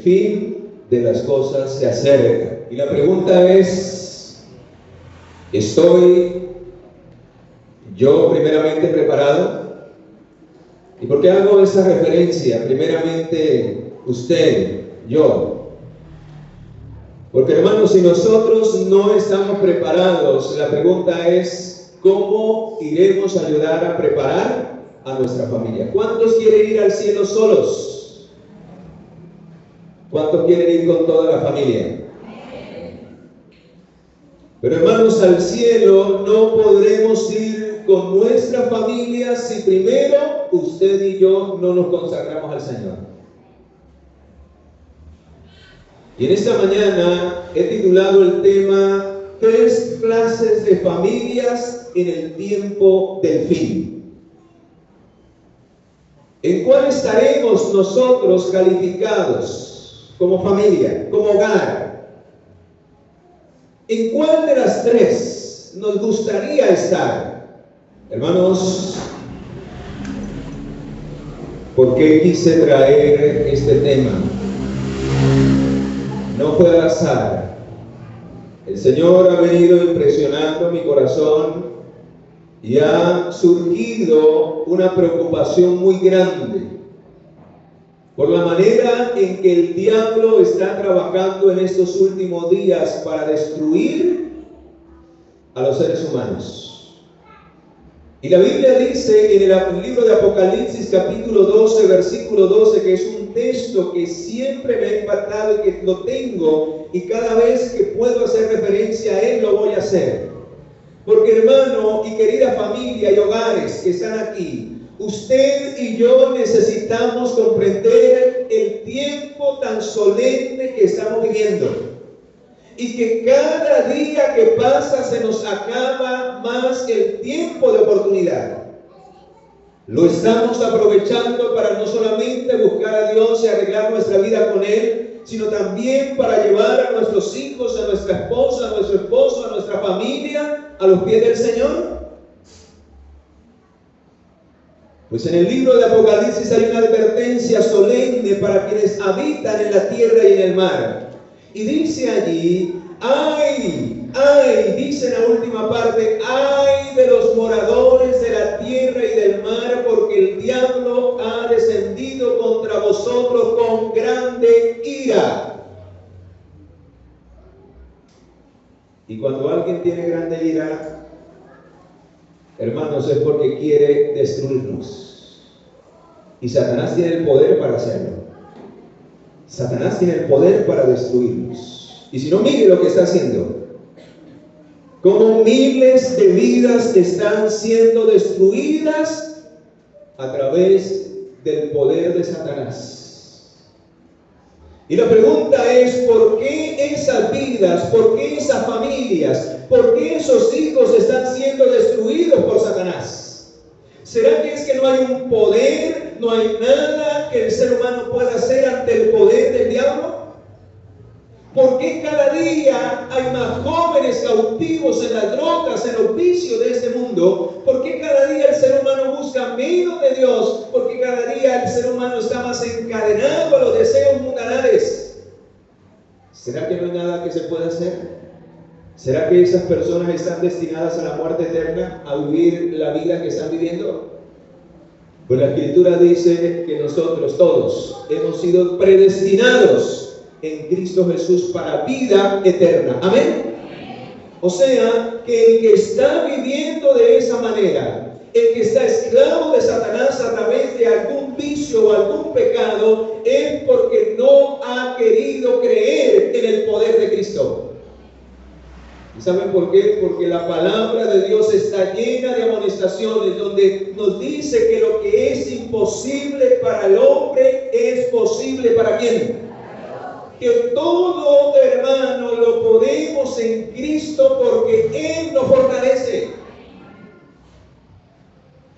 fin de las cosas se acerca. Y la pregunta es, ¿estoy yo primeramente preparado? ¿Y por qué hago esa referencia? Primeramente usted, yo. Porque hermanos, si nosotros no estamos preparados, la pregunta es, ¿cómo iremos a ayudar a preparar a nuestra familia? ¿Cuántos quieren ir al cielo solos? ¿Cuántos quieren ir con toda la familia? Pero hermanos, al cielo no podremos ir con nuestra familia si primero usted y yo no nos consagramos al Señor. Y en esta mañana he titulado el tema 3 clases de familias en el tiempo del fin. ¿En cuál estaremos nosotros calificados como familia, como hogar? ¿En cuál de las 3 nos gustaría estar? Hermanos, ¿por qué quise traer este tema? No fue al azar. El Señor ha venido impresionando mi corazón y ha surgido una preocupación muy grande por la manera en que el diablo está trabajando en estos últimos días para destruir a los seres humanos. Y la Biblia dice en el libro de Apocalipsis capítulo 12, versículo 12, que es un texto que siempre me ha impactado y que lo tengo, y cada vez que puedo hacer referencia a él lo voy a hacer. Porque hermano y querida familia y hogares que están aquí, usted y yo necesitamos comprender el tiempo tan solemne que estamos viviendo. Y que cada día que pasa se nos acaba más el tiempo de oportunidad. Lo estamos aprovechando para no solamente buscar a Dios y arreglar nuestra vida con Él, sino también para llevar a nuestros hijos, a nuestra esposa, a nuestro esposo, a nuestra familia a los pies del Señor. Pues en el libro de Apocalipsis hay una advertencia solemne para quienes habitan en la tierra y en el mar. Y dice allí, ay, dice en la última parte, ay de los moradores de la tierra y del mar, porque el diablo ha descendido contra vosotros con grande ira. Y cuando alguien tiene grande ira, hermanos, es porque quiere destruirnos. Y Satanás tiene el poder para hacerlo. Satanás tiene el poder para destruirnos. Y si no, mire lo que está haciendo. Como miles de vidas están siendo destruidas a través del poder de Satanás. Y la pregunta es, ¿por qué esas vidas, por qué esas familias, por qué esos hijos están siendo destruidos por Satanás? ¿Será que es que no hay un poder, no hay nada que el ser humano pueda hacer ante el poder del diablo? ¿Por qué cada día hay más jóvenes cautivos en las drogas, en los vicios de este mundo? ¿Por qué cada día el ser humano busca menos de Dios? ¿Por qué cada día el ser humano está más encadenado a los deseos mundanales? ¿Será que no hay nada que se pueda hacer? ¿Será que esas personas están destinadas a la muerte eterna, a vivir la vida que están viviendo? Pues la Escritura dice que nosotros todos hemos sido predestinados en Cristo Jesús para vida eterna. Amén. O sea, que el que está viviendo de esa manera, el que está esclavo de Satanás a través de algún vicio o algún pecado, es porque no ha querido creer en el poder de Cristo. ¿Y saben por qué? Porque la palabra de Dios está llena de amonestaciones, donde nos dice que lo que es imposible para el hombre es posible para ¿quién? Que todo, hermano, lo podemos en Cristo porque Él nos fortalece.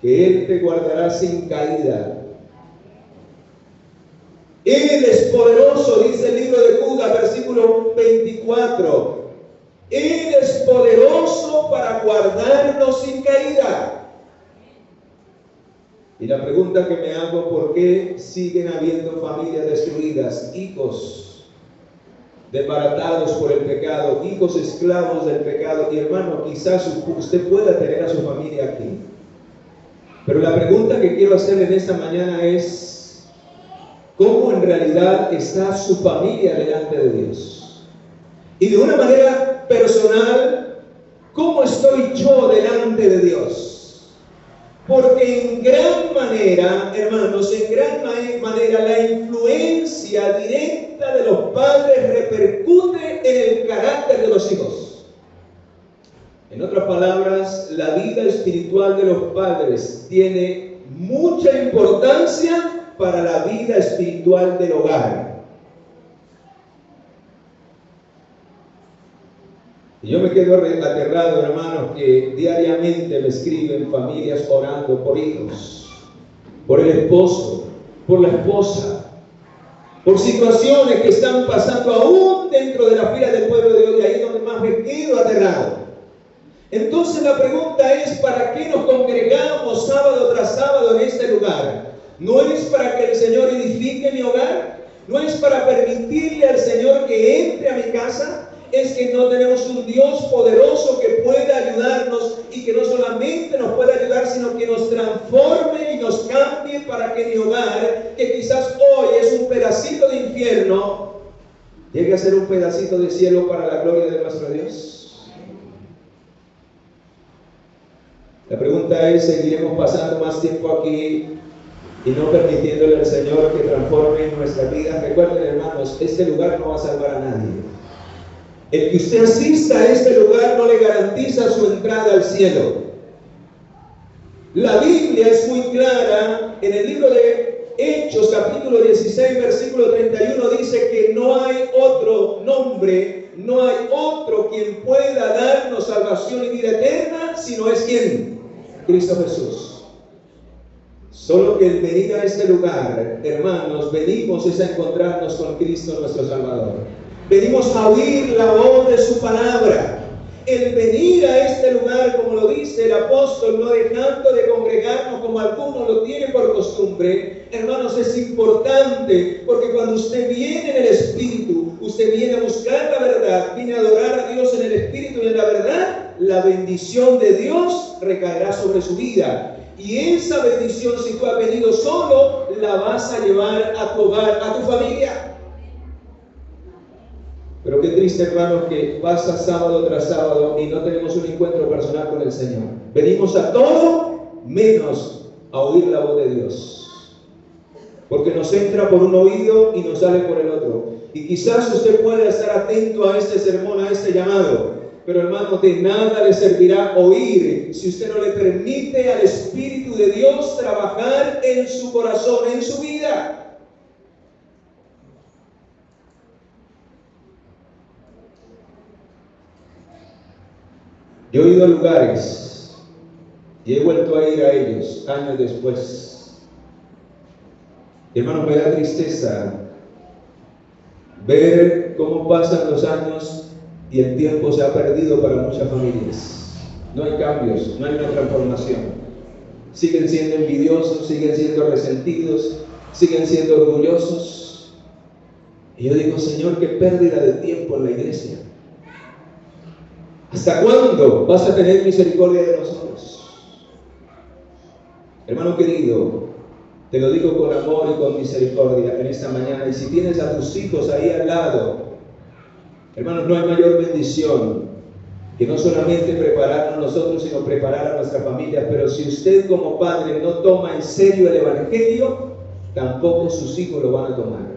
Que Él te guardará sin caída. Él es poderoso, dice el libro de Judas, versículo 24. Él es poderoso para guardarnos sin caída. Y la pregunta que me hago, ¿por qué siguen habiendo familias destruidas, hijos desbaratados por el pecado, hijos esclavos del pecado? Y hermano, quizás usted pueda tener a su familia aquí. Pero la pregunta que quiero hacerle en esta mañana es, ¿cómo en realidad está su familia delante de Dios? Y de una manera personal, ¿cómo estoy yo delante de Dios? Porque en gran manera, hermanos, en gran manera la influencia directa de los padres repercute en el carácter de los hijos. En otras palabras, la vida espiritual de los padres tiene mucha importancia para la vida espiritual del hogar. Y yo me quedo aterrado, hermanos, que diariamente me escriben familias orando por hijos, por el esposo, por la esposa, por situaciones que están pasando aún dentro de la fila del pueblo de Dios, y ahí es donde más me quedo aterrado. Entonces la pregunta es, ¿para qué nos congregamos sábado tras sábado en este lugar? ¿No es para que el Señor edifique mi hogar? ¿No es para permitirle al Señor que entre a mi casa? Es que no tenemos un Dios poderoso que pueda ayudarnos, y que no solamente nos pueda ayudar, sino que nos transforme y nos cambie para que mi hogar, que quizás hoy es un pedacito de infierno, llegue a ser un pedacito de cielo para la gloria de nuestro Dios. La pregunta es, ¿seguiremos pasando más tiempo aquí y no permitiéndole al Señor que transforme nuestra vida? Recuerden, hermanos, este lugar no va a salvar a nadie. El que usted asista a este lugar no le garantiza su entrada al cielo. La Biblia es muy clara. En el libro de Hechos, capítulo 16, versículo 31, dice que no hay otro nombre, no hay otro quien pueda darnos salvación y vida eterna, sino es ¿quién? Cristo Jesús. Solo que el venir a este lugar, hermanos, venimos es a encontrarnos con Cristo nuestro Salvador. Venimos a oír la voz de su palabra. El venir a este lugar, como lo dice el apóstol, no dejando de congregarnos como algunos lo tienen por costumbre, hermanos, es importante, porque cuando usted viene en el Espíritu, usted viene a buscar la verdad, viene a adorar a Dios en el Espíritu y en la verdad, la bendición de Dios recaerá sobre su vida. Y esa bendición, si tú has venido solo, la vas a llevar a tu hogar, a tu familia. Pero qué triste, hermanos, que pasa sábado tras sábado y no tenemos un encuentro personal con el Señor. Venimos a todo menos a oír la voz de Dios. Porque nos entra por un oído y nos sale por el otro. Y quizás usted pueda estar atento a este sermón, a este llamado. Pero, hermano, de nada le servirá oír si usted no le permite al Espíritu de Dios trabajar en su corazón, en su vida. Yo he ido a lugares y he vuelto a ir a ellos años después. Hermano, me da tristeza ver cómo pasan los años y el tiempo se ha perdido para muchas familias. No hay cambios, no hay una transformación. Siguen siendo envidiosos, siguen siendo resentidos, siguen siendo orgullosos. Y yo digo, Señor, qué pérdida de tiempo en la iglesia. ¿Hasta cuándo vas a tener misericordia de nosotros? Hermano querido, te lo digo con amor y con misericordia en esta mañana. Y si tienes a tus hijos ahí al lado, hermanos, no hay mayor bendición que no solamente prepararnos nosotros, sino preparar a nuestra familia. Pero si usted como padre no toma en serio el Evangelio, tampoco sus hijos lo van a tomar.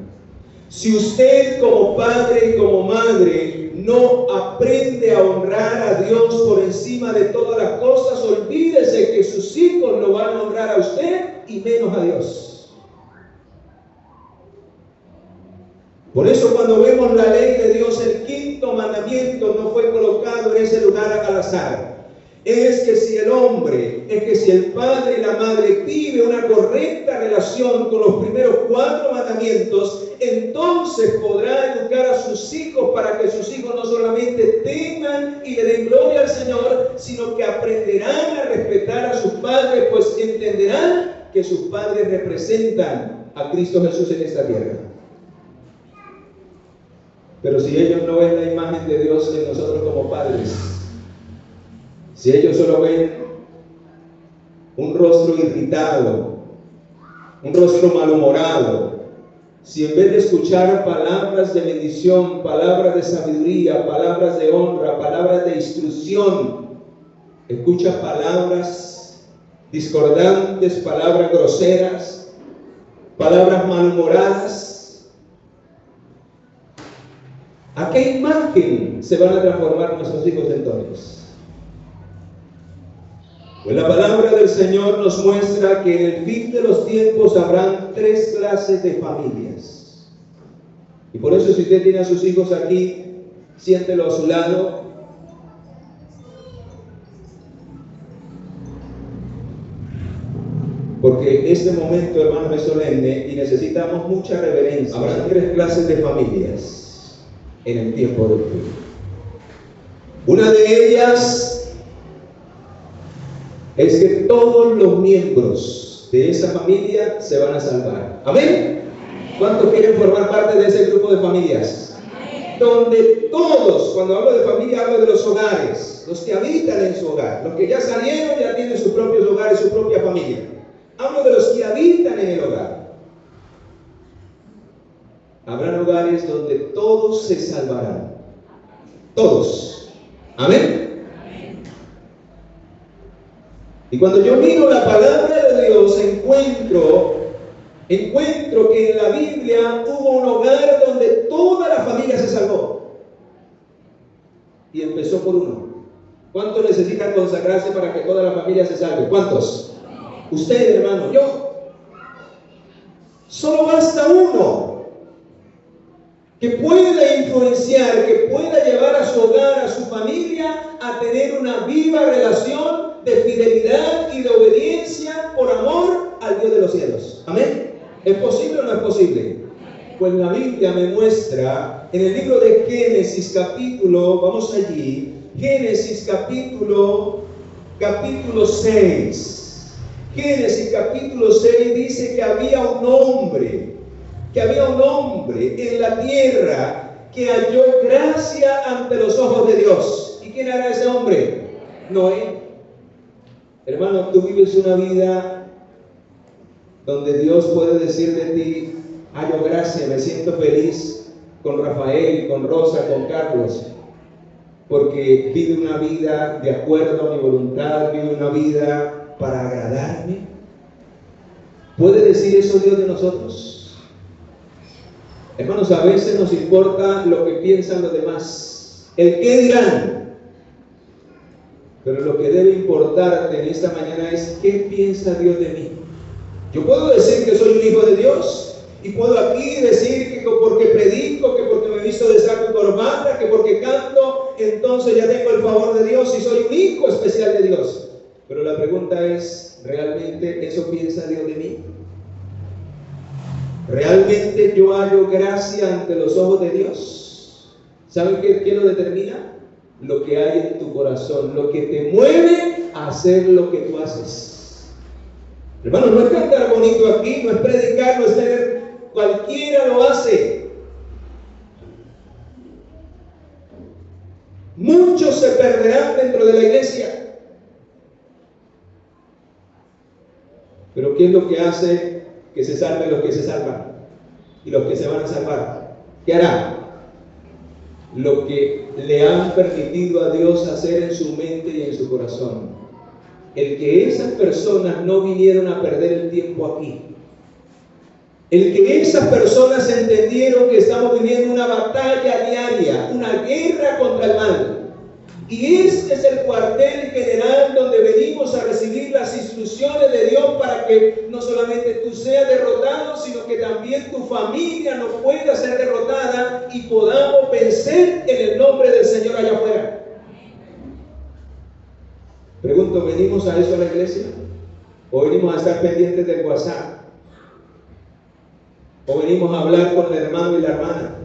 Si usted como padre y como madre no aprende a honrar a Dios por encima de todas las cosas, olvídese que sus hijos lo van a honrar a usted y menos a Dios. Por eso cuando vemos la ley de Dios, el quinto mandamiento no fue colocado en ese lugar al azar. Es que si el hombre, es que si el padre y la madre vive una correcta relación con los primeros 4 mandamientos, entonces podrá educar a sus hijos para que sus hijos no solamente tengan y le den gloria al Señor, sino que aprenderán a respetar a sus padres, pues entenderán que que sus padres representan a Cristo Jesús en esta tierra. Pero si ellos no ven la imagen de Dios en nosotros como padres, si ellos solo ven un rostro irritado, un rostro malhumorado, si en vez de escuchar palabras de bendición, palabras de sabiduría, palabras de honra, palabras de instrucción, escucha palabras discordantes, palabras groseras, palabras malhumoradas, ¿a qué imagen se van a transformar nuestros hijos entonces? Pues la palabra del Señor nos muestra que en el fin de los tiempos habrán 3 clases de familias. Y por eso, si usted tiene a sus hijos aquí, siéntelo a su lado. Porque este momento, hermano, es solemne y necesitamos mucha reverencia. Habrán 3 clases de familias en el tiempo del fin. Una de ellas es que todos los miembros de esa familia se van a salvar. ¿Amén? ¿Cuántos quieren formar parte de ese grupo de familias? Donde todos, cuando hablo de familia, hablo de los hogares, los que habitan en su hogar, los que ya salieron, ya tienen sus propios hogares, su propia familia. Hablo de los que habitan en el hogar. Habrán hogares donde todos se salvarán. Todos. ¿Amén? Y cuando yo miro la palabra de Dios, encuentro que en la Biblia hubo un hogar donde toda la familia se salvó. Y empezó por uno. ¿Cuántos necesitan consagrarse para que toda la familia se salve? ¿Cuántos? Usted, hermano, yo. Solo basta uno que pueda influenciar, que pueda llevar a su hogar, a su familia, a tener una viva relación de fidelidad y de obediencia por amor al Dios de los cielos. ¿Amén? ¿Es posible o no es posible? Pues la Biblia me muestra en el libro de Génesis capítulo, vamos allí, Génesis capítulo 6. Génesis capítulo 6 dice que había un hombre en la tierra que halló gracia ante los ojos de Dios. ¿Y quién era ese hombre? Noé. Hermano, tú vives una vida donde Dios puede decir de ti: hallo gracia, me siento feliz con Rafael, con Rosa, con Carlos, porque vive una vida de acuerdo a mi voluntad, vive una vida para agradarme. ¿Puede decir eso Dios de nosotros? Hermanos, a veces nos importa lo que piensan los demás, el qué dirán. Pero lo que debe importarte en esta mañana es qué piensa Dios de mí. Yo puedo decir que soy un hijo de Dios y puedo aquí decir que porque predico, que porque me visto de saco y corbata, que porque canto, entonces ya tengo el favor de Dios y soy un hijo especial de Dios. Pero la pregunta es, ¿realmente eso piensa Dios de mí? ¿Realmente yo hallo gracia ante los ojos de Dios? ¿Saben qué lo determina? Lo que hay en tu corazón, lo que te mueve a hacer lo que tú haces. Hermano, no es cantar bonito aquí, no es predicar, no es tener, cualquiera lo hace. Muchos se perderán dentro de la iglesia. Pero ¿qué es lo que hace que se salven los que se salvan? Y los que se van a salvar, ¿qué harán? Lo que le han permitido a Dios hacer en su mente y en su corazón. El que esas personas no vinieron a perder el tiempo aquí. El que esas personas entendieron que estamos viviendo una batalla diaria, una guerra contra el mal. Y este es el cuartel general donde venimos a recibir las instrucciones de Dios para que no solamente tú seas derrotado, sino que también tu familia no pueda ser derrotada y podamos vencer en el nombre del Señor allá afuera. Pregunto, ¿venimos a eso a la iglesia? ¿O venimos a estar pendientes del WhatsApp? ¿O venimos a hablar con el hermano y la hermana?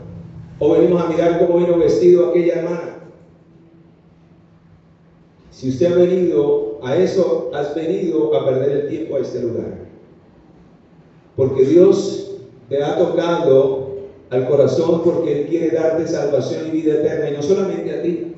¿O venimos a mirar cómo vino vestido aquella hermana? Si usted ha venido a eso, has venido a perder el tiempo a este lugar. porque Dios te ha tocado al corazón, porque Él quiere darte salvación y vida eterna, y no solamente a ti.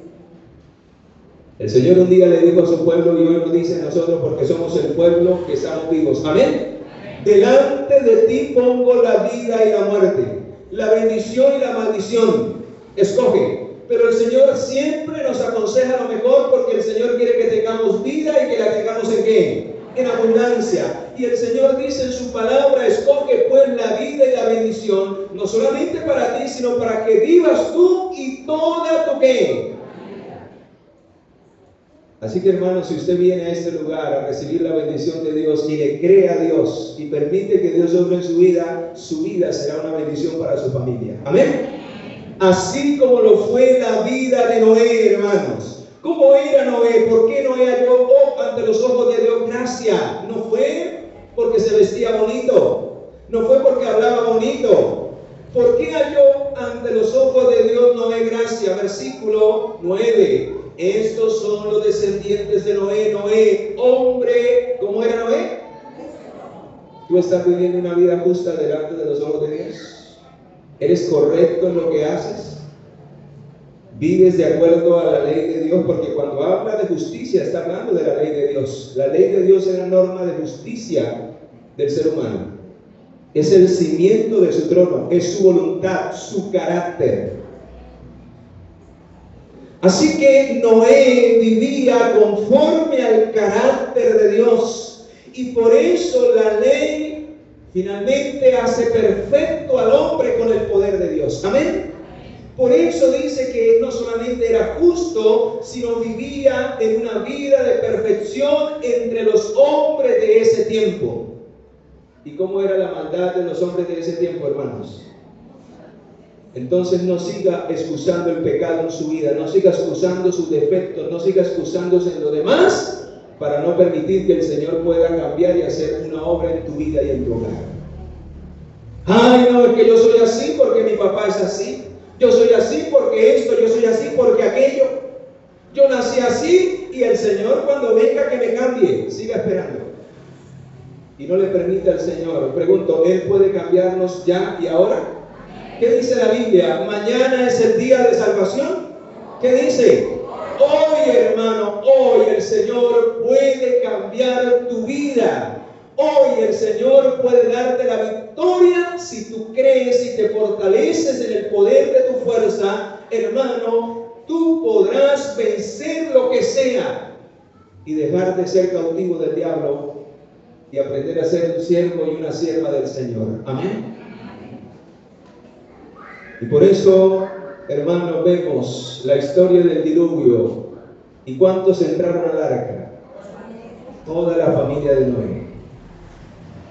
El Señor un día le dijo a su pueblo, y hoy nos dice a nosotros, porque somos el pueblo que estamos vivos. Amén. Delante de ti pongo la vida y la muerte, la bendición y la maldición. Escoge. Pero el Señor siempre nos aconseja lo mejor, porque el Señor quiere que tengamos vida y que la tengamos ¿en qué? En abundancia. Y el Señor dice en su palabra: escoge pues la vida y la bendición, no solamente para ti, sino para que vivas tú y toda tu ¿qué? Así que, hermanos, si usted viene a este lugar a recibir la bendición de Dios y le cree a Dios y permite que Dios obre en su vida será una bendición para su familia. Amén. Así como lo fue la vida de Noé, hermanos. ¿Cómo era Noé? ¿Por qué Noé halló ante los ojos de Dios gracia? No fue porque se vestía bonito, no fue porque hablaba bonito. ¿Por qué halló ante los ojos de Dios Noé gracia? Versículo 9. Estos son los descendientes de Noé. Noé, hombre, ¿cómo era Noé? ¿Tú estás viviendo una vida justa delante de los ojos de Dios? ¿Eres correcto en lo que haces? ¿Vives de acuerdo a la ley de Dios? Porque cuando habla de justicia está hablando de la ley de Dios. La ley de Dios es la norma de justicia del ser humano. Es el cimiento de su trono, es su voluntad, su carácter. Así que Noé vivía conforme al carácter de Dios, y por eso la ley finalmente hace perfecto al hombre con el poder de Dios. Amén. Por eso dice que no solamente era justo, sino vivía en una vida de perfección entre los hombres de ese tiempo. ¿Y cómo era la maldad de los hombres de ese tiempo, hermanos? Entonces no siga excusando el pecado en su vida, no siga excusando sus defectos, no siga excusándose en lo demás, para no permitir que el Señor pueda cambiar y hacer una obra en tu vida y en tu hogar. Ay, no, es que yo soy así porque mi papá es así, yo soy así porque esto, yo soy así porque aquello, yo nací así, y el Señor cuando venga que me cambie, siga esperando. Y no le permita al Señor. Pregunto, ¿Él puede cambiarnos ya y ahora? ¿Qué dice la Biblia? ¿Mañana es el día de salvación? ¿Qué dice? Hoy, hermano, hoy el Señor puede cambiar tu vida. Hoy el Señor puede darte la victoria si tú crees y te fortaleces en el poder de tu fuerza. Hermano, tú podrás vencer lo que sea y dejar de ser cautivo del diablo y aprender a ser un siervo y una sierva del Señor. Amén. Y por eso, hermanos, vemos la historia del diluvio. ¿Y cuántos entraron al arca? Toda la familia de Noé.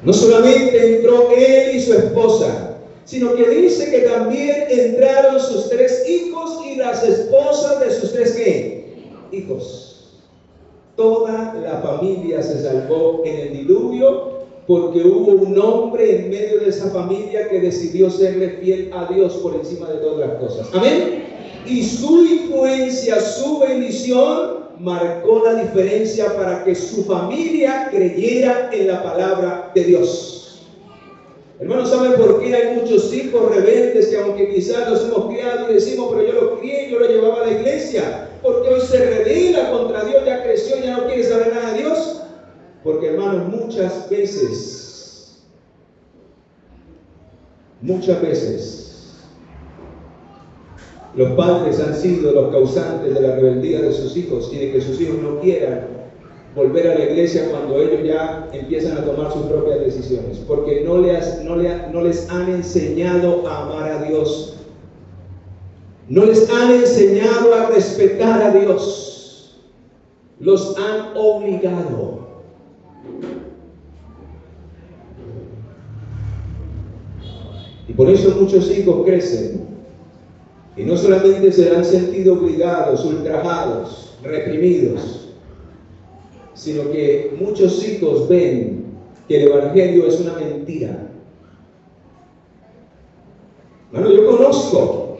No solamente entró él y su esposa, sino que dice que también entraron sus 3 hijos y las esposas de sus 3 ¿qué? Hijos. Toda la familia se salvó en el diluvio, porque hubo un hombre en medio de esa familia que decidió serle fiel a Dios por encima de todas las cosas. Amén. Y su influencia, su bendición, marcó la diferencia para que su familia creyera en la palabra de Dios. Hermanos, ¿saben por qué hay muchos hijos rebeldes que, aunque quizás los hemos criado y decimos, pero yo los crié, yo los llevaba a la iglesia? Porque hoy se rebela contra Dios, ya creció, ya no quiere saber nada de Dios. Porque, hermanos, muchas veces, los padres han sido los causantes de la rebeldía de sus hijos y de que sus hijos no quieran volver a la iglesia cuando ellos ya empiezan a tomar sus propias decisiones, porque no les han enseñado a amar a Dios, no les han enseñado a respetar a Dios, los han obligado. Y por eso muchos hijos crecen y no solamente se han sentido obligados, ultrajados, reprimidos, sino que muchos hijos ven que el evangelio es una mentira. Bueno, yo conozco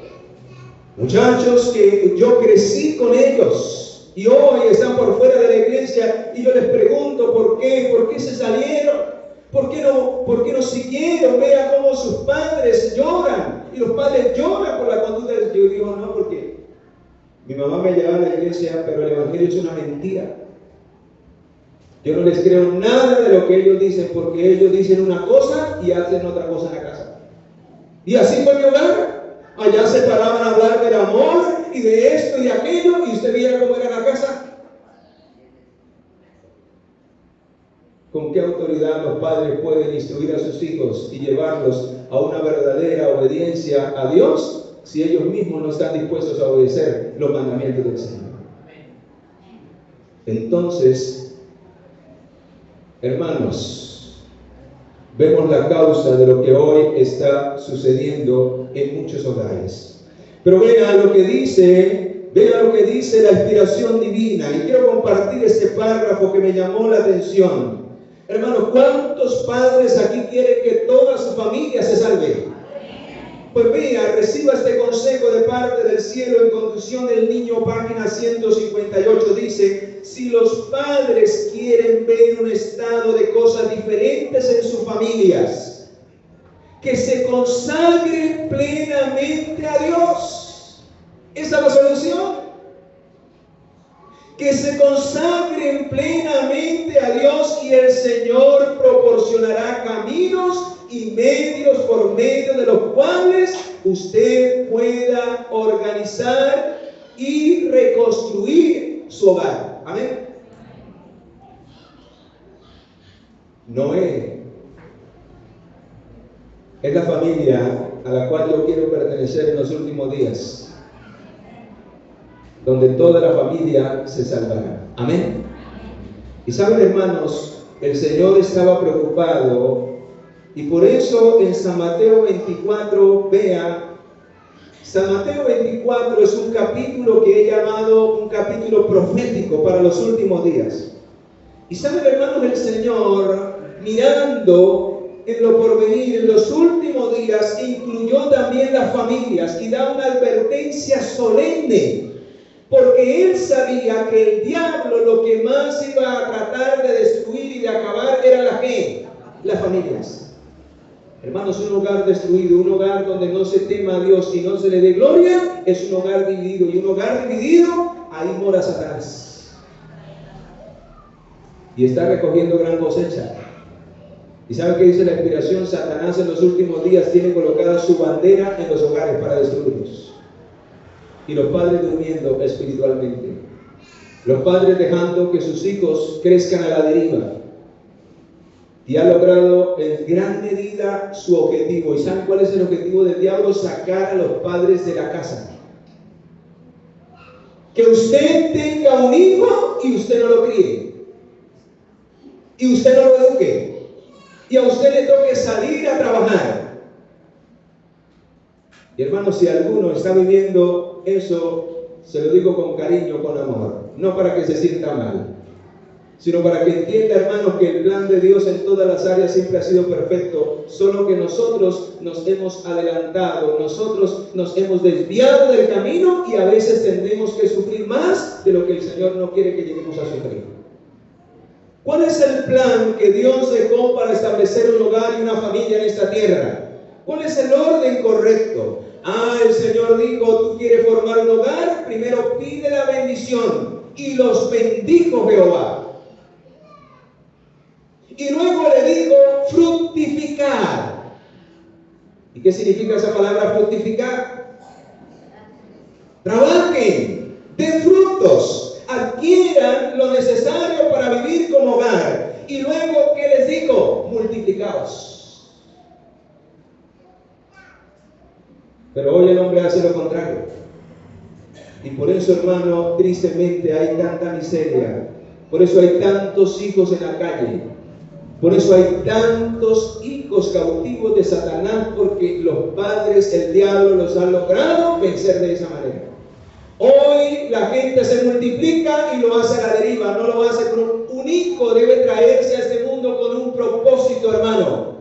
muchachos que yo crecí con ellos y hoy están por fuera de la iglesia, y yo les pregunto ¿por qué se salieron? ¿Por qué no siguieron? Vea cómo sus padres lloran. Y los padres lloran por la conducta de Dios. Yo digo, no, porque mi mamá me llevaba a la iglesia, pero el evangelio es una mentira. Yo no les creo nada de lo que ellos dicen, porque ellos dicen una cosa y hacen otra cosa en la casa. Y así fue mi hogar. Allá se paraban a hablar del amor y de esto y de aquello, y usted veía cómo era la casa. ¿Con qué autoridad los padres pueden instruir a sus hijos y llevarlos a una verdadera obediencia a Dios si ellos mismos no están dispuestos a obedecer los mandamientos del Señor? Entonces, hermanos, vemos la causa de lo que hoy está sucediendo en muchos hogares. Pero vean lo que dice la inspiración divina. Y quiero compartir este párrafo que me llamó la atención. Hermanos, ¿cuántos padres aquí quieren que toda su familia se salve? Pues vea, reciba este consejo de parte del cielo en Conducción del Niño, página 158. Dice: si los padres quieren ver un estado de cosas diferentes en sus familias, que se consagren plenamente a Dios. ¿Esa es la solución? Que se consagren plenamente a Dios, y el Señor proporcionará caminos y medios por medio de los cuales usted pueda organizar y reconstruir su hogar. Amén. Noé es la familia a la cual yo quiero pertenecer en los últimos días, donde toda la familia se salvará. Amén. Y saben, hermanos, el Señor estaba preocupado, y por eso en San Mateo 24, vea, San Mateo 24 es un capítulo que he llamado un capítulo profético para los últimos días. Y saben, hermanos, el Señor, mirando en lo porvenir, en los últimos días, incluyó también las familias y da una advertencia solemne. Porque él sabía que el diablo lo que más iba a tratar de destruir y de acabar era las familias. Hermanos, un hogar destruido, un hogar donde no se tema a Dios y no se le dé gloria, es un hogar dividido. Y un hogar dividido, ahí mora Satanás. Y está recogiendo gran cosecha. ¿Y saben qué dice la inspiración? Satanás en los últimos días tiene colocada su bandera en los hogares para destruirlos. Y los padres durmiendo espiritualmente. Los padres dejando que sus hijos crezcan a la deriva. Y ha logrado en gran medida su objetivo. ¿Y saben cuál es el objetivo del diablo? Sacar a los padres de la casa. Que usted tenga un hijo y usted no lo críe. Y usted no lo eduque. Y a usted le toque salir a trabajar. Y hermanos, si alguno está viviendo eso, se lo digo con cariño, con amor, no para que se sienta mal, sino para que entienda, hermanos, que el plan de Dios en todas las áreas siempre ha sido perfecto, solo que nosotros nos hemos adelantado, nosotros nos hemos desviado del camino y a veces tendremos que sufrir más de lo que el Señor no quiere que lleguemos a sufrir. ¿Cuál es el plan que Dios dejó para establecer un hogar y una familia en esta tierra? ¿Cuál es el orden correcto? El Señor dijo: tú quieres formar un hogar, primero pide la bendición, y los bendijo Jehová. Y luego le dijo: fructificar. ¿Y qué significa esa palabra fructificar? Trabajen, den frutos, adquieran lo necesario para vivir como hogar. Y luego, ¿qué les dijo? Multiplicaos. Pero hoy el hombre hace lo contrario. Y por eso, hermano, tristemente hay tanta miseria. Por eso hay tantos hijos en la calle. Por eso hay tantos hijos cautivos de Satanás, porque los padres, el diablo, los han logrado vencer de esa manera. Hoy la gente se multiplica y lo hace a la deriva. No lo hace con un hijo. Debe traerse a este mundo con un propósito, hermano.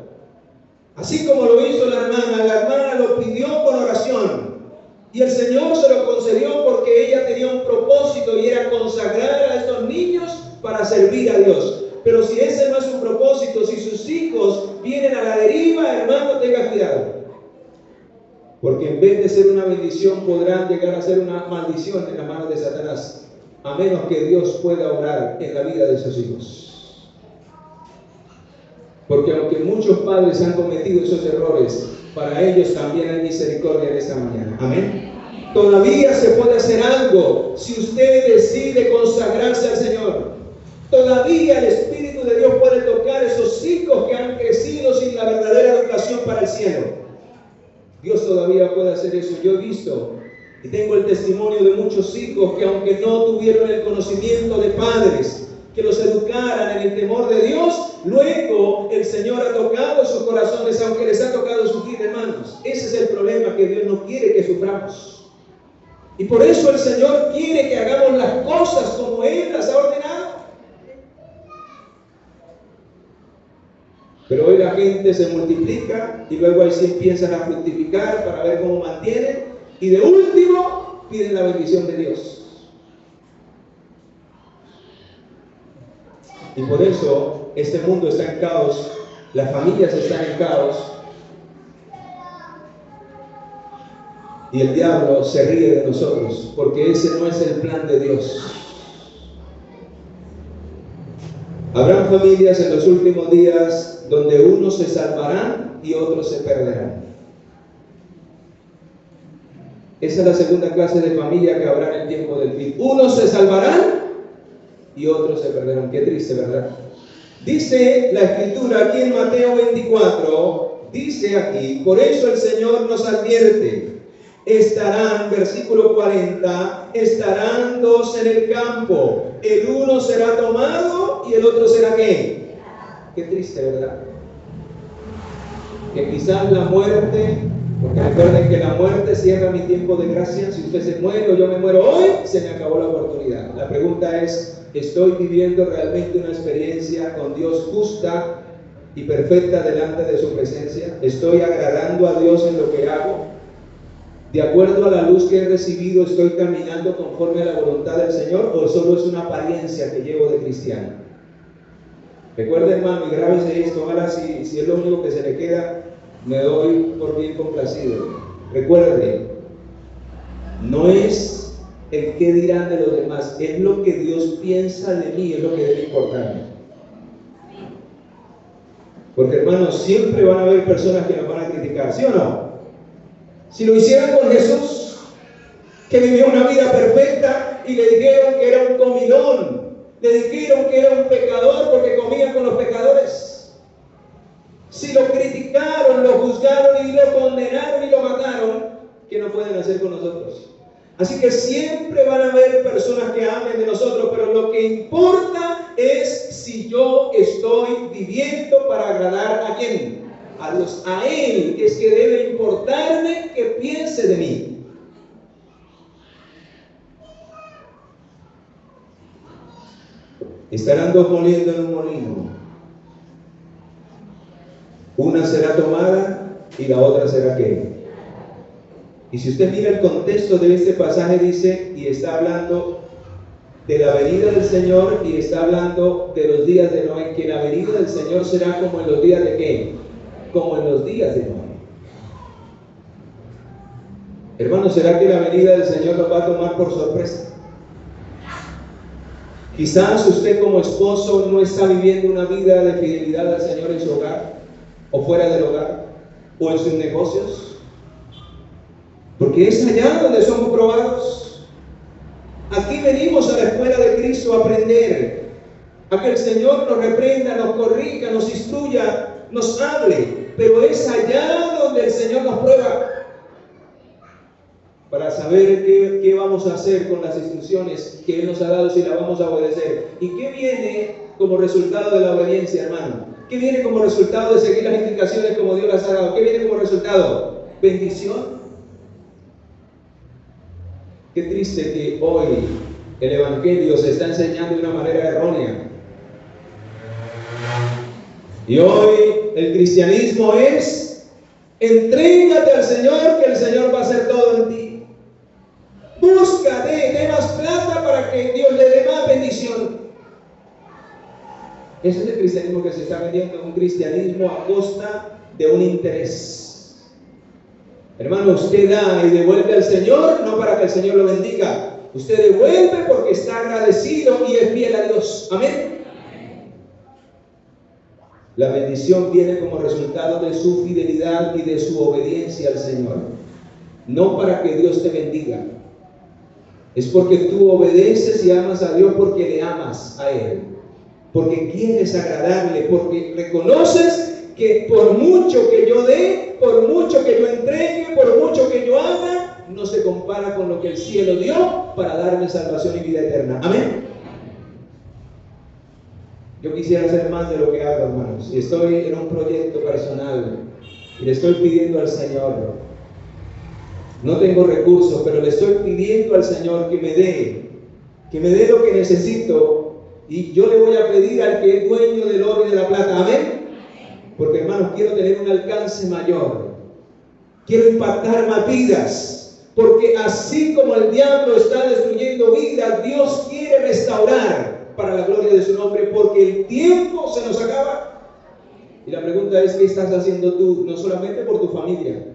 Así como lo hizo la hermana lo pidió con oración. Y el Señor se lo concedió porque ella tenía un propósito, y era consagrar a estos niños para servir a Dios. Pero si ese no es su propósito, si sus hijos ser una bendición podrán llegar a ser una maldición en las manos de Satanás, a menos que Dios pueda obrar en la vida de sus hijos. Porque aunque muchos padres han cometido esos errores, para ellos también hay misericordia en esta mañana. Amén. Todavía se puede hacer algo si usted decide consagrarse al Señor. Todavía el Espíritu de Dios puede tocar esos hijos que han crecido sin la verdadera educación para el cielo. Dios todavía puede hacer eso. Yo he visto y tengo el testimonio de muchos hijos que, aunque no tuvieron el conocimiento de padres que los educaran en el temor de Dios, luego el Señor ha tocado sus corazones, aunque les ha tocado sufrir, hermanos. Ese es el problema, que Dios no quiere que suframos. Y por eso el Señor quiere que hagamos las cosas como Él las ha ordenado. Pero hoy la gente se multiplica y luego ahí sí empiezan a fructificar para ver cómo mantienen, y de último piden la bendición de Dios. Y por eso este mundo está en caos, las familias están en caos, y el diablo se ríe de nosotros, porque ese no es el plan de Dios. Habrán familias en los últimos días donde unos se salvarán y otros se perderán. Esa es la segunda clase de familia que habrá en el tiempo del fin. Unos se salvarán y otros se perderán. Qué triste, ¿verdad? Dice la Escritura aquí en Mateo 24, dice aquí, por eso el Señor nos advierte. Estarán, versículo 40, estarán dos en el campo, el uno será tomado y el otro será ¿qué? Qué triste, ¿verdad? Que quizás la muerte, porque recuerden que la muerte cierra mi tiempo de gracia. Si usted se muere o yo me muero hoy, se me acabó la oportunidad. La pregunta es, ¿estoy viviendo realmente una experiencia con Dios justa y perfecta delante de su presencia? ¿Estoy agradando a Dios en lo que hago? ¿De acuerdo a la luz que he recibido, estoy caminando conforme a la voluntad del Señor, o solo es una apariencia que llevo de cristiano? Recuerde, hermano, y grábese esto. Ahora, si es lo único que se le queda, me doy por bien complacido. Recuerde, no es el qué dirán de los demás, es lo que Dios piensa de mí, es lo que debe importarme. Porque, hermanos, siempre van a haber personas que nos van a criticar, ¿sí o no? Si lo hicieran con Jesús, que vivió una vida perfecta, y le dijeron que era un comilón, le dijeron que era un pecador porque comía con los pecadores. Si lo criticaron, lo juzgaron y lo condenaron y lo mataron, ¿qué no pueden hacer con nosotros? Así que siempre van a haber personas que amen de nosotros, pero lo que importa es si yo estoy viviendo para agradar a quién. A Dios, a Él es que debe importarme que piense de mí. Estarán dos moliendo en un molino. Una será tomada y la otra será ¿qué? Y si usted mira el contexto de este pasaje, dice, y está hablando de la venida del Señor, y está hablando de los días de Noé, que la venida del Señor será como en los días de ¿qué? Como en los días de Noé. Hermanos, ¿será que la venida del Señor nos va a tomar por sorpresa? Quizás usted como esposo no está viviendo una vida de fidelidad al Señor en su hogar, o fuera del hogar, o en sus negocios, porque es allá donde somos probados. Aquí venimos a la escuela de Cristo a aprender, a que el Señor nos reprenda, nos corrija, nos instruya, nos hable, pero es allá donde el Señor nos prueba para saber qué vamos a hacer con las instrucciones que Él nos ha dado, si las vamos a obedecer. ¿Y qué viene como resultado de la obediencia, hermano? ¿Qué viene como resultado de seguir las indicaciones como Dios las ha dado? ¿Qué viene como resultado? Bendición. Qué triste que hoy el Evangelio se está enseñando de una manera errónea. Y hoy el cristianismo es: entrégate al Señor, que el Señor va a hacer todo en ti. Busca, dé más plata para que Dios le dé más bendición. Ese es el cristianismo que se está vendiendo, un cristianismo a costa de un interés. Hermano, usted da y devuelve al Señor, no para que el Señor lo bendiga. Usted devuelve porque está agradecido y es fiel a Dios. Amén. La bendición viene como resultado de su fidelidad y de su obediencia al Señor. No para que Dios te bendiga. Es porque tú obedeces y amas a Dios porque le amas a Él. Porque quieres agradarle, porque reconoces que por mucho que yo dé, por mucho que yo entregue, por mucho que yo haga, no se compara con lo que el cielo dio para darme salvación y vida eterna. Amén. Yo quisiera hacer más de lo que hago, hermanos. Y estoy en un proyecto personal y le estoy pidiendo al Señor. No tengo recursos, pero le estoy pidiendo al Señor que me dé lo que necesito. Y yo le voy a pedir al que es dueño del oro y de la plata. Amén. Porque, hermanos, quiero tener un alcance mayor. Quiero impactar más vidas. Porque así como el diablo está destruyendo vidas, Dios quiere restaurar para la gloria de su nombre. Porque el tiempo se nos acaba. Y la pregunta es, ¿qué estás haciendo tú? No solamente por tu familia.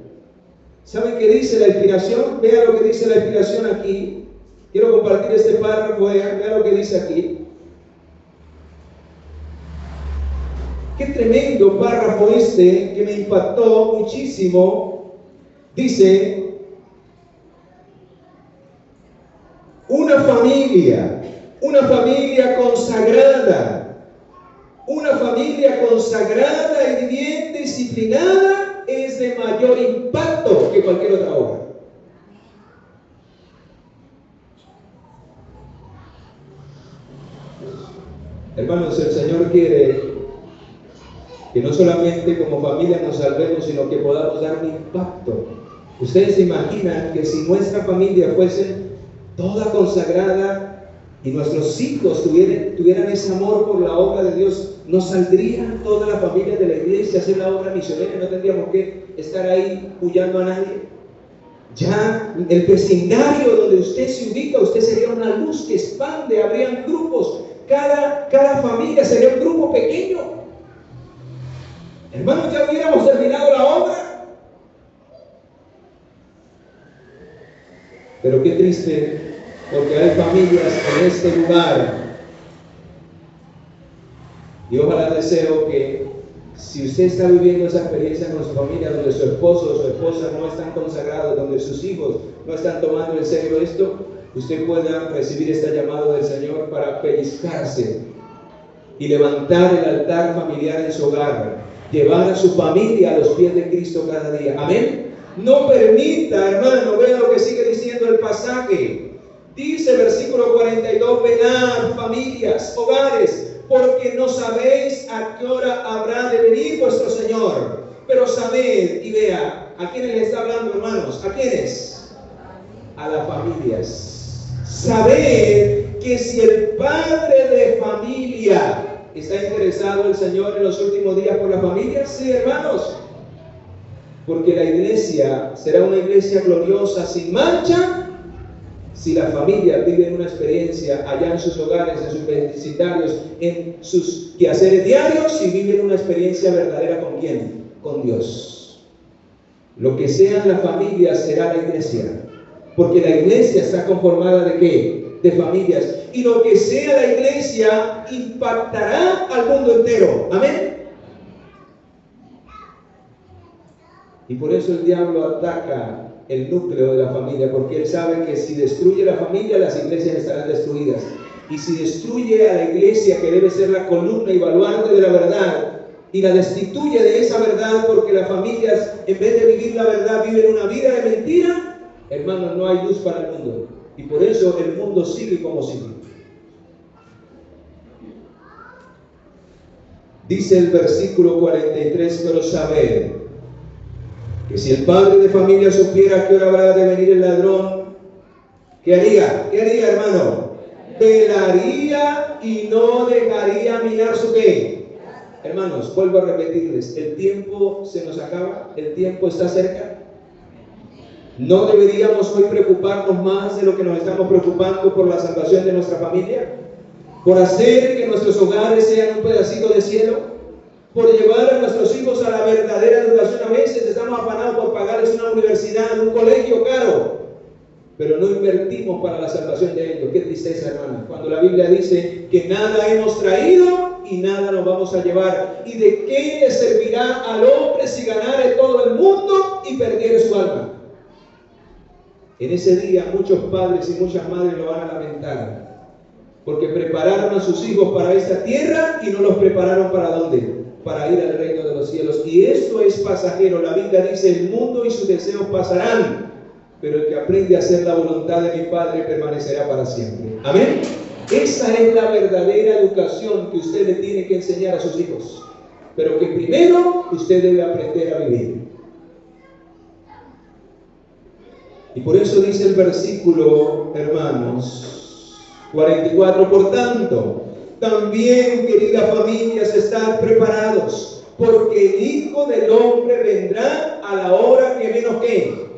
¿Saben qué dice la inspiración? Vea lo que dice la inspiración aquí. Quiero compartir este párrafo. Vea lo que dice aquí. Qué tremendo párrafo este que me impactó muchísimo. Dice: una familia consagrada y bien disciplinada es de mayor impacto que cualquier otra obra. Hermanos, el Señor quiere que no solamente como familia nos salvemos, sino que podamos dar un impacto. Ustedes se imaginan que si nuestra familia fuese toda consagrada y nuestros hijos tuvieran ese amor por la obra de Dios, ¿no saldrían todas las familias de la iglesia a hacer la obra misionera? No tendríamos que estar ahí huyendo a nadie. Ya el vecindario donde usted se ubica, usted sería una luz que expande, habrían grupos, cada familia sería un grupo pequeño. Hermanos, ya hubiéramos terminado la obra. Pero qué triste, porque hay familias en este lugar. Y ojalá deseo que si usted está viviendo esa experiencia con su familia, donde su esposo o su esposa no están consagrados, donde sus hijos no están tomando en serio esto, usted pueda recibir este llamado del Señor para pellizcarse y levantar el altar familiar en su hogar. Llevar a su familia a los pies de Cristo cada día. Amén. No permita, hermano, vea lo que sigue diciendo el pasaje. Dice versículo 42, velad familias, hogares, porque no sabéis a qué hora habrá de venir vuestro Señor. Pero sabed, y vea, ¿a quiénes le está hablando, hermanos? ¿A quiénes? A las familias. Sabed que si el padre de familia ¿está interesado el Señor en los últimos días por las familias? Sí, hermanos. Porque la iglesia será una iglesia gloriosa, sin mancha, si las familias viven una experiencia allá en sus hogares, en sus vecindarios, en sus quehaceres diarios, y viven una experiencia verdadera ¿con quién? Con Dios. Lo que sean las familias será la iglesia. Porque la iglesia está conformada ¿de qué? De familias. Y lo que sea la iglesia impactará al mundo entero. Amén. Y por eso el diablo ataca el núcleo de la familia, porque él sabe que si destruye la familia, las iglesias estarán destruidas. Y si destruye a la iglesia, que debe ser la columna y baluarte de la verdad, y la destituye de esa verdad, porque las familias, en vez de vivir la verdad, viven una vida de mentira, hermanos, no hay luz para el mundo. Y por eso el mundo sigue como sigue. Dice el versículo 43, pero sabed que si el padre de familia supiera que hora habrá de venir el ladrón, ¿qué haría? ¿Qué haría, hermano? Velaría y no dejaría mirar su qué. Hermanos, vuelvo a repetirles, el tiempo se nos acaba, el tiempo está cerca. ¿No deberíamos hoy preocuparnos más de lo que nos estamos preocupando por la salvación de nuestra familia? ¿Por hacer que nuestros hogares sean un pedacito de cielo? por llevar a nuestros hijos a la verdadera educación. A veces estamos afanados por pagarles una universidad, un colegio caro, pero no invertimos para la salvación de ellos. Qué tristeza, hermano, cuando la Biblia dice que nada hemos traído y nada nos vamos a llevar. ¿Y de qué le servirá al hombre si ganare todo el mundo y perdiere su alma? En ese día muchos padres y muchas madres lo van a lamentar, porque prepararon a sus hijos para esta tierra y no los prepararon ¿para dónde? Para ir al reino de los cielos. Y esto es pasajero. La Biblia dice: el mundo y sus deseos pasarán, pero el que aprende a hacer la voluntad de mi Padre permanecerá para siempre. Amén. Esa es la verdadera educación que usted le tiene que enseñar a sus hijos, pero que primero usted debe aprender a vivir. Y por eso dice el versículo, hermanos, 44: por tanto, también, queridas familias, estad preparados, porque el Hijo del Hombre vendrá a la hora que menos que.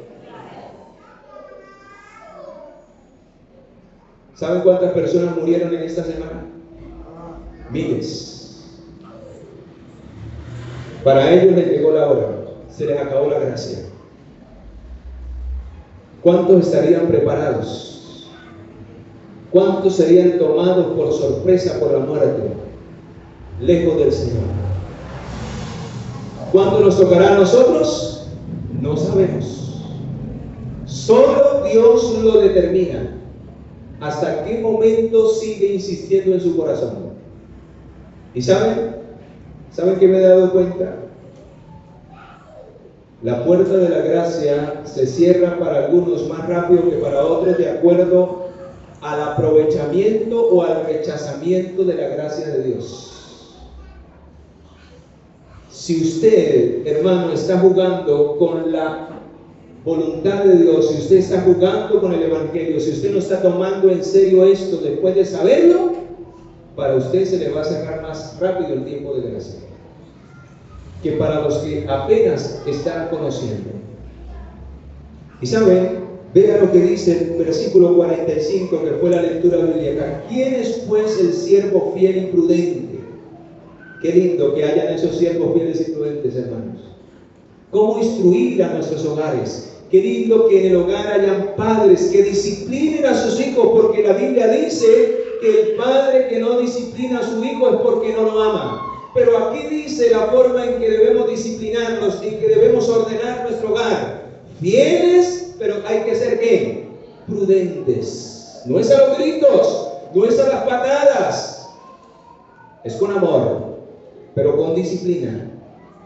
¿Saben cuántas personas murieron en esta semana? Miles. Para ellos les llegó la hora, se les acabó la gracia. ¿Cuántos estarían preparados? ¿Cuántos serían tomados por sorpresa por la muerte, lejos del Señor? ¿Cuándo nos tocará a nosotros? No sabemos. Solo Dios lo determina. ¿Hasta qué momento sigue insistiendo en su corazón? ¿Y saben? ¿Saben qué me he dado cuenta? La puerta de la gracia se cierra para algunos más rápido que para otros, de acuerdo al aprovechamiento o al rechazamiento de la gracia de Dios. Si usted, hermano, está jugando con la voluntad de Dios, si usted está jugando con el Evangelio, si usted no está tomando en serio esto después de saberlo, para usted se le va a cerrar más rápido el tiempo de gracia que para los que apenas están conociendo. Y saben, vea lo que dice el versículo 45, que fue la lectura bíblica. ¿Quién es pues el siervo fiel y prudente? Qué lindo que hayan esos siervos fieles y prudentes, hermanos. ¿Cómo instruir a nuestros hogares? Qué lindo que en el hogar hayan padres que disciplinen a sus hijos, porque la Biblia dice que el padre que no disciplina a su hijo es porque no lo ama. Pero aquí dice la forma en que debemos disciplinarnos, en que debemos ordenar nuestro hogar. Fieles, pero hay que ser ¿qué? Prudentes. No es a los gritos, no es a las patadas. Es con amor, pero con disciplina.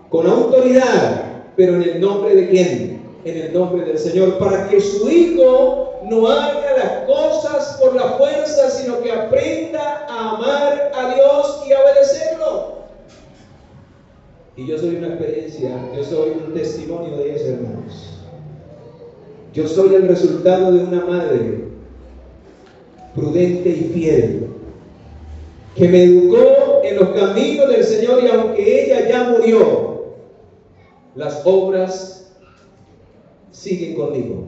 Con autoridad, pero en el nombre de ¿quién? En el nombre del Señor, para que su hijo no haga las cosas por la fuerza, sino que aprenda a amar a Dios y a obedecerlo. Y yo soy una experiencia, yo soy un testimonio de eso, hermanos. Yo soy el resultado de una madre prudente y fiel, que me educó en los caminos del Señor, y aunque ella ya murió, las obras siguen conmigo.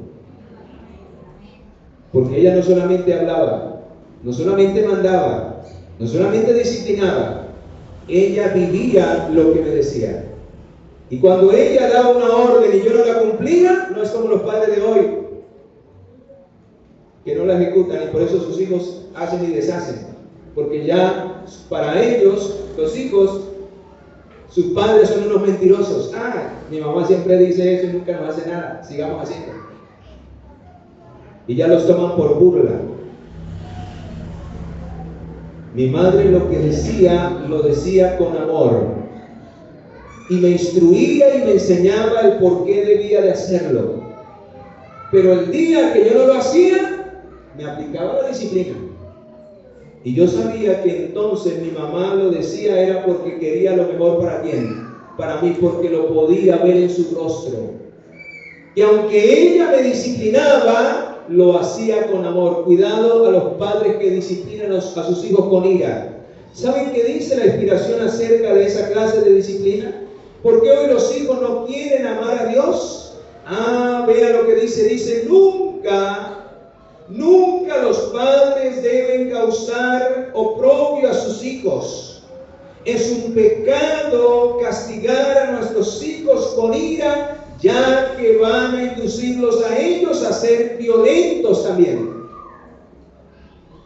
Porque ella no solamente hablaba, no solamente mandaba, no solamente disciplinaba, ella vivía lo que me decía. Y cuando ella daba una orden y yo no la cumplía, no es como los padres de hoy, que no la ejecutan, y por eso sus hijos hacen y deshacen. Porque ya para ellos, los hijos, sus padres son unos mentirosos. Mi mamá siempre dice eso y nunca nos hace nada, sigamos haciendo. Y ya los toman por burla. Mi madre lo que decía, lo decía con amor, y me instruía y me enseñaba el por qué debía de hacerlo. Pero el día que yo no lo hacía, me aplicaba la disciplina. Y yo sabía que entonces mi mamá lo decía era porque quería lo mejor para quién, para mí, porque lo podía ver en su rostro. Y aunque ella me disciplinaba, lo hacía con amor. Cuidado a los padres que disciplinan a sus hijos con ira. ¿Saben qué dice la inspiración acerca de esa clase de disciplina? ¿Por qué hoy los hijos no quieren amar a Dios? Vea lo que dice, nunca los padres deben causar oprobio a sus hijos, Es un pecado castigar a nuestros hijos con ira, ya que van a inducirlos a ellos a ser violentos también.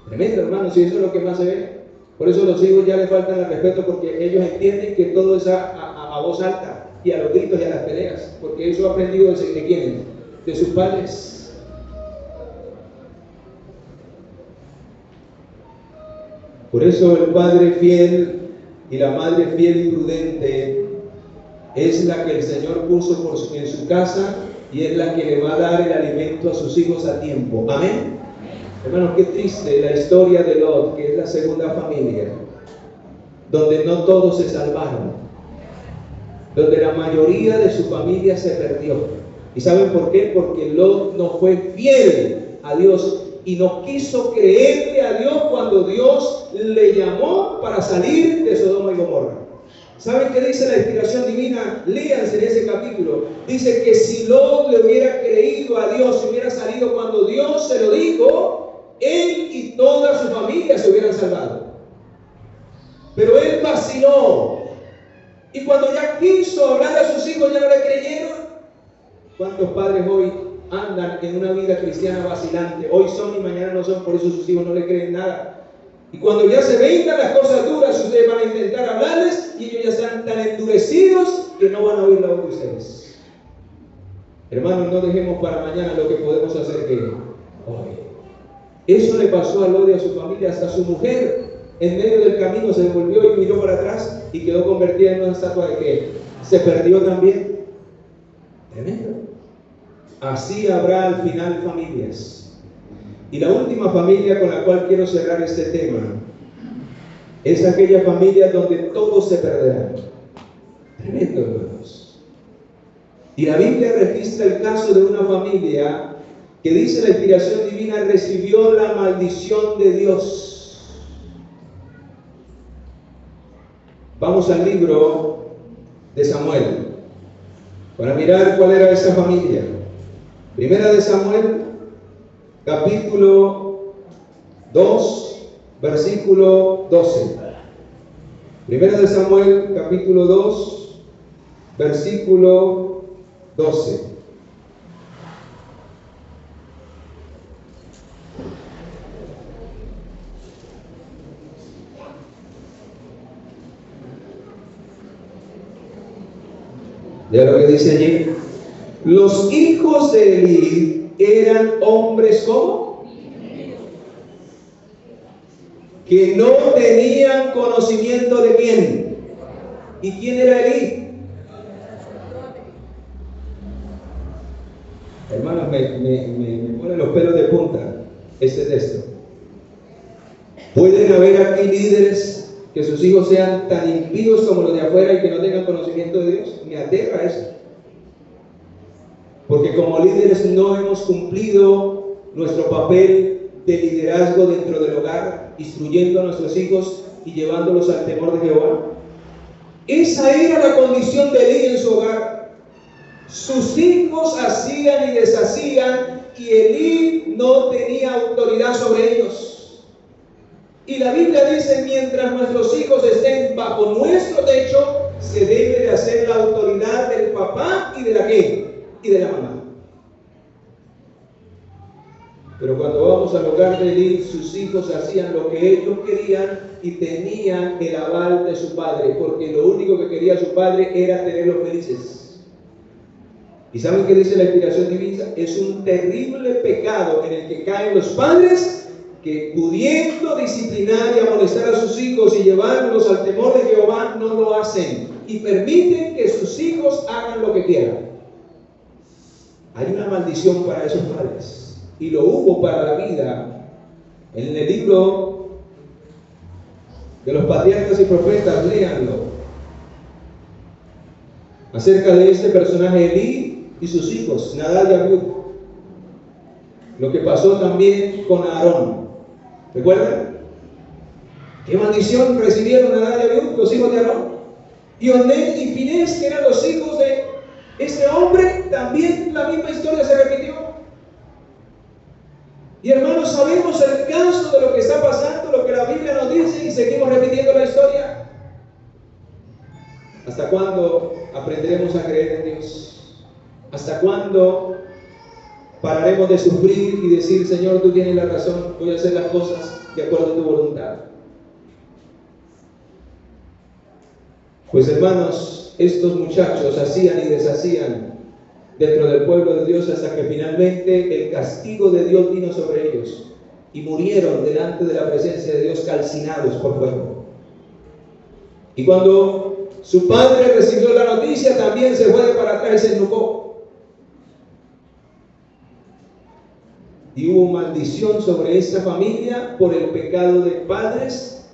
Tremendo, hermanos, y eso es lo que más se ve. Por eso los hijos ya les faltan el respeto, porque ellos entienden que todo es a voz alta y a los gritos y a las peleas, porque eso ha aprendido de quiénes, de sus padres. Por eso el padre fiel y la madre fiel y prudente es la que el Señor puso en su casa, y es la que le va a dar el alimento a sus hijos a tiempo. Amén. Hermanos, qué triste la historia de Lot, que es la segunda familia, donde no todos se salvaron, donde la mayoría de su familia se perdió. ¿Y saben por qué? Porque Lot no fue fiel a Dios y no quiso creerle a Dios cuando Dios le llamó para salir de Sodoma y Gomorra. ¿Saben qué dice la inspiración divina? Léanse en ese capítulo. Dice que si Lot le hubiera creído a Dios, si hubiera salido cuando Dios se lo dijo, él y toda su familia se hubieran salvado. Pero él vaciló. Y cuando ya quiso hablar a sus hijos, ya no le creyeron. ¿Cuántos padres hoy andan en una vida cristiana vacilante? Hoy son y mañana no son, por eso sus hijos no le creen nada. Y cuando ya se vengan las cosas duras, ustedes van a intentar hablarles y ellos ya están tan endurecidos que no van a oír la voz de ustedes. Hermanos, no dejemos para mañana lo que podemos hacer que hoy. Eso le pasó a Lot y a su familia. Hasta su mujer en medio del camino se volvió y miró para atrás y quedó convertida en una estatua de que se perdió también. Tremendo. Así habrá al final familias. Y la última familia con la cual quiero cerrar este tema es aquella familia donde todos se perderán. Tremendo, hermanos. Y la Biblia registra el caso de una familia que, dice la inspiración divina, recibió la maldición de Dios. Vamos al libro de Samuel para mirar cuál era esa familia. Primera de Samuel, capítulo 2, versículo 12. Primera de Samuel, capítulo 2, versículo 12. Lea lo que dice allí. Los hijos de Elí eran hombres ¿cómo? Que no tenían conocimiento de quién. ¿Y quién era Elí? Hermanos, me ponen los pelos de punta este texto. ¿Pueden haber aquí líderes que sus hijos sean tan impíos como los de afuera y que no tengan conocimiento de Dios? Me aterra eso. Porque como líderes no hemos cumplido nuestro papel de liderazgo dentro del hogar, instruyendo a nuestros hijos y llevándolos al temor de Jehová. Esa era la condición de Elí en su hogar. Sus hijos hacían y deshacían y Elí no tenía autoridad sobre ellos. Y la Biblia dice, mientras nuestros hijos estén bajo nuestro techo, se debe de hacer la autoridad del papá y de la ¿qué? Y de la mamá. Pero cuando vamos al hogar de Elí, sus hijos hacían lo que ellos querían y tenían el aval de su padre, porque lo único que quería su padre era tenerlos felices. ¿Y saben qué dice la inspiración divina? Es un terrible pecado en el que caen los padres, que pudiendo disciplinar y amonestar a sus hijos y llevarlos al temor de Jehová, no lo hacen y permiten que sus hijos hagan lo que quieran. Hay una maldición para esos padres, y lo hubo para la vida. En el libro de los patriarcas y profetas, léanlo, acerca de este personaje Elí y sus hijos, Nadab y Abiú. Lo que pasó también con Aarón. ¿Recuerdan? ¿Qué maldición recibieron Nadab y Abiú, los hijos de Aarón? Y Onén y Finés, que eran los hijos de este hombre, también la misma historia se repitió. Y hermanos, sabemos el caso de lo que está pasando, lo que la Biblia nos dice, y seguimos repitiendo la historia. cuándo pararemos de sufrir y decir, Señor, tú tienes la razón, voy a hacer las cosas de acuerdo a tu voluntad? Pues hermanos, estos muchachos hacían y deshacían dentro del pueblo de Dios hasta que finalmente el castigo de Dios vino sobre ellos y murieron delante de la presencia de Dios calcinados por fuego. Y cuando su padre recibió la noticia, también se fue para atrás y se enojó. Y hubo maldición sobre esta familia por el pecado de padres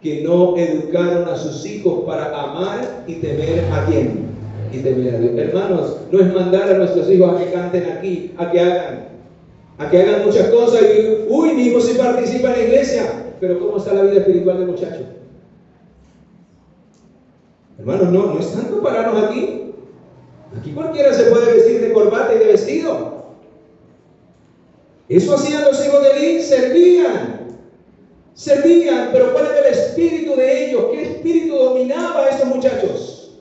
que no educaron a sus hijos para amar y temer a quién. Y temer a Dios. Hermanos, no es mandar a nuestros hijos a que canten aquí, a que hagan muchas cosas y, uy, mi hijo sí participa en la iglesia, pero ¿cómo está la vida espiritual del muchacho? Hermanos, no es tanto pararnos aquí. Aquí cualquiera se puede vestir de corbata y de vestido. Eso hacían los hijos de Eli, servían, pero ¿cuál era el espíritu de ellos? ¿Qué espíritu dominaba a estos muchachos?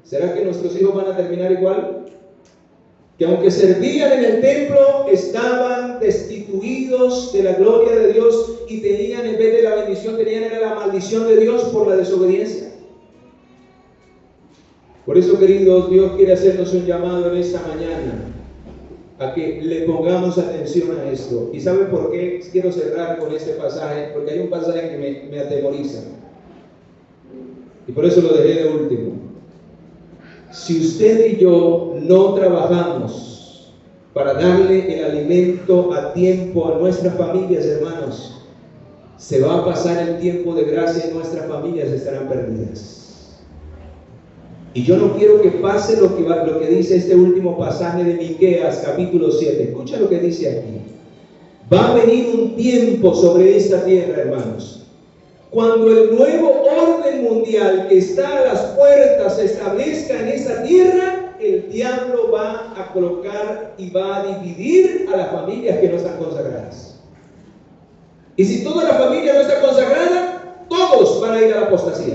¿Será que nuestros hijos van a terminar igual? Que aunque servían en el templo, estaban destituidos de la gloria de Dios y tenían, en vez de la bendición, tenían la maldición de Dios por la desobediencia. Por eso, queridos, Dios quiere hacernos un llamado en esta mañana a que le pongamos atención a esto. ¿Y saben por qué? Quiero cerrar con este pasaje, porque hay un pasaje que me atemoriza. Y por eso lo dejé de último. Si usted y yo no trabajamos para darle el alimento a tiempo a nuestras familias, hermanos, se va a pasar el tiempo de gracia y nuestras familias estarán perdidas. Y yo no quiero que pase lo que dice este último pasaje de Miqueas, capítulo 7. Escucha lo que dice aquí. Va a venir un tiempo sobre esta tierra, hermanos, cuando el nuevo orden mundial que está a las puertas se establezca en esta tierra, el diablo va a colocar y va a dividir a las familias que no están consagradas. Y si toda la familia no está consagrada, todos van a ir a la apostasía.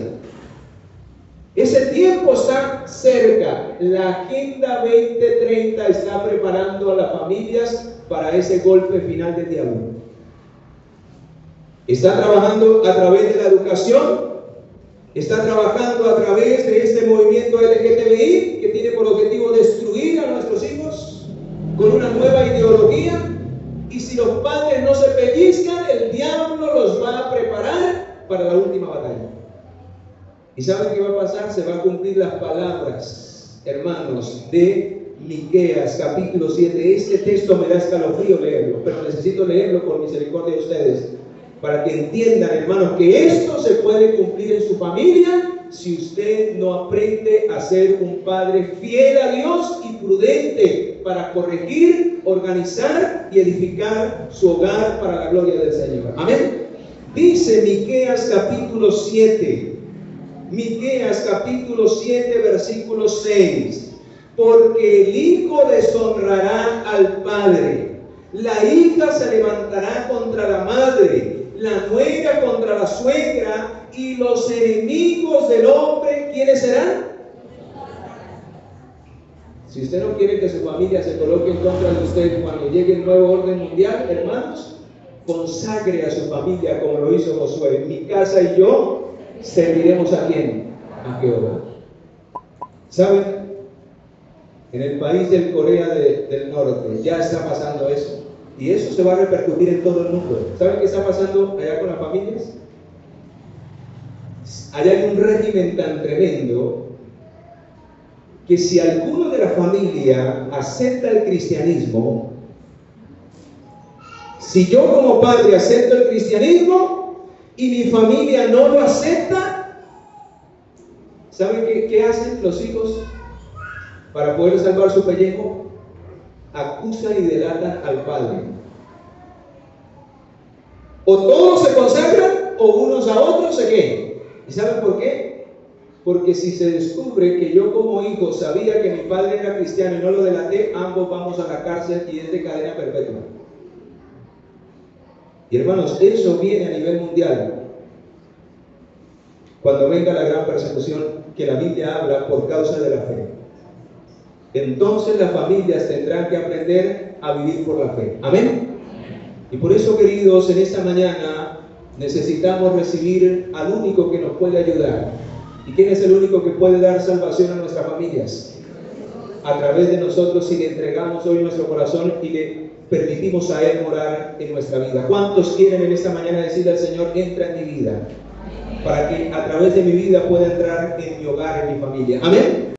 Ese tiempo está cerca. La Agenda 2030 está preparando a las familias para ese golpe final del diablo. Está trabajando a través de la educación, está trabajando a través de este movimiento LGTBI que tiene por objetivo destruir a nuestros hijos con una nueva ideología. Y si los padres no se pellizcan, el diablo los va a preparar para la última batalla. ¿Y saben qué va a pasar? Se van a cumplir las palabras, hermanos, de Miqueas, capítulo 7. Este texto me da escalofrío leerlo, pero necesito leerlo por misericordia de ustedes, para que entiendan, hermanos, que esto se puede cumplir en su familia si usted no aprende a ser un padre fiel a Dios y prudente para corregir, organizar y edificar su hogar para la gloria del Señor. Amén. Dice Miqueas capítulo 7. Miqueas capítulo 7, versículo 6. Porque el hijo deshonrará al padre, la hija se levantará contra la madre, la nuera contra la suegra, y los enemigos del hombre, ¿quiénes serán? Si usted no quiere que su familia se coloque en contra de usted cuando llegue el nuevo orden mundial, hermanos, consagre a su familia como lo hizo Josué. Mi casa y yo serviremos a quién, a Jehová. ¿Saben? En el país del Corea del Norte ya está pasando eso, y eso se va a repercutir en todo el mundo. ¿Saben qué está pasando allá con las familias? Allá hay un régimen tan tremendo que si alguno de la familia acepta el cristianismo, si yo como padre acepto el cristianismo y mi familia no lo acepta, ¿saben qué hacen los hijos para poder salvar su pellejo? Acusan y delatan al padre. O todos se consagran o unos a otros se quedan. ¿Y saben por qué? Porque si se descubre que yo como hijo sabía que mi padre era cristiano y no lo delaté, ambos vamos a la cárcel y es de cadena perpetua. Y hermanos, eso viene a nivel mundial. Cuando venga la gran persecución que la Biblia habla por causa de la fe. entonces las familias tendrán que aprender a vivir por la fe. Amén. Y por eso, queridos, en esta mañana necesitamos recibir al único que nos puede ayudar. ¿Y quién es el único que puede dar salvación a nuestras familias? A través de nosotros, si le entregamos hoy nuestro corazón y le permitimos a Él morar en nuestra vida. ¿Cuántos quieren en esta mañana decirle al Señor, entra en mi vida? Para que a través de mi vida pueda entrar en mi hogar, en mi familia. Amén.